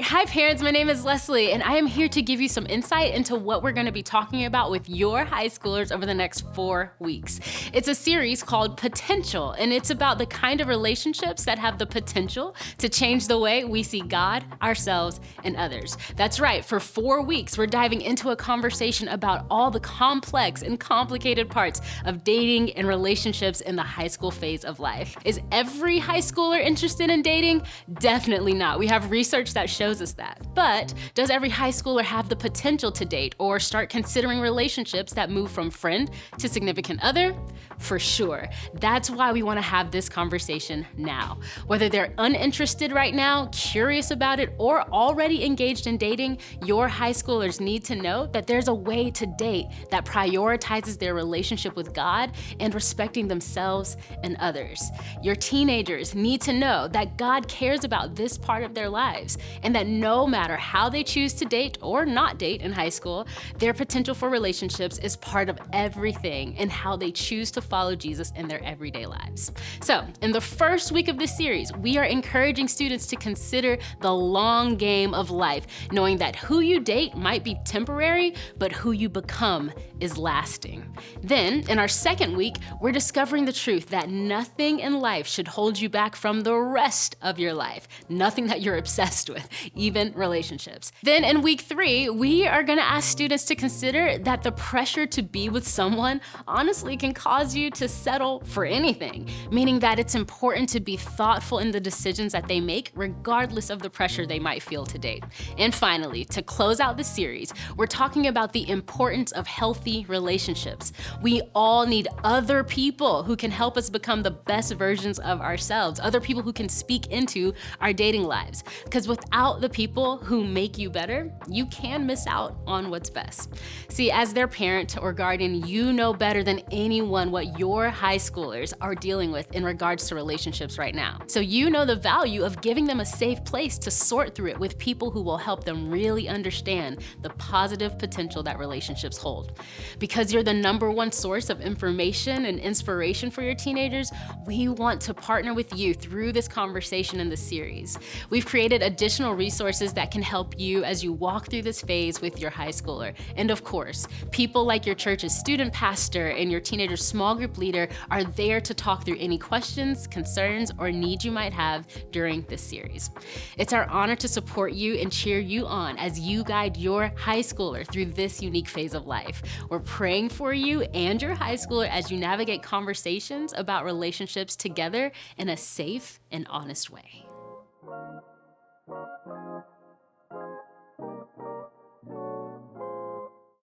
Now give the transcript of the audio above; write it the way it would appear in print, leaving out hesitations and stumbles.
Hi parents, my name is Leslie, and I am here to give you some insight into what we're gonna be talking about with your high schoolers over the next 4 weeks. It's a series called Potential, and it's about the kind of relationships that have the potential to change the way we see God, ourselves, and others. That's right, for 4 weeks, we're diving into a conversation about all the complex and complicated parts of dating and relationships in the high school phase of life. Is every high schooler interested in dating? Definitely not. We have research that shows us that. But does every high schooler have the potential to date or start considering relationships that move from friend to significant other? For sure. That's why we want to have this conversation now. Whether they're uninterested right now, curious about it, or already engaged in dating, your high schoolers need to know that there's a way to date that prioritizes their relationship with God and respecting themselves and others. Your teenagers need to know that God cares about this part of their lives and that no matter how they choose to date or not date in high school, their potential for relationships is part of everything and how they choose to follow Jesus in their everyday lives. So, in the first week of this series, we are encouraging students to consider the long game of life, knowing that who you date might be temporary, but who you become is lasting. Then, in our second week, we're discovering the truth that nothing in life should hold you back from the rest of your life. Nothing that you're obsessed with, even relationships. Then in week 3, we are gonna ask students to consider that the pressure to be with someone honestly can cause you to settle for anything, meaning that it's important to be thoughtful in the decisions that they make, regardless of the pressure they might feel to date. And finally, to close out the series, we're talking about the importance of healthy relationships. We all need other people who can help us become the best versions of ourselves, other people who can speak into our dating lives. Because without the people who make you better, you can miss out on what's best. See, as their parent or guardian, you know better than anyone what your high schoolers are dealing with in regards to relationships right now. So you know the value of giving them a safe place to sort through it with people who will help them really understand the positive potential that relationships hold. Because you're the #1 source of information and inspiration for your teenagers, we want to partner with you through this conversation in the series. We've created additional resources that can help you as you walk through this phase with your high schooler. And of course, people like your church's student pastor and your teenager's small group leader are there to talk through any questions, concerns, or needs you might have during this series. It's our honor to support you and cheer you on as you guide your high schooler through this unique phase of life. We're praying for you and your high schooler as you navigate conversations about relationships together in a safe and honest way.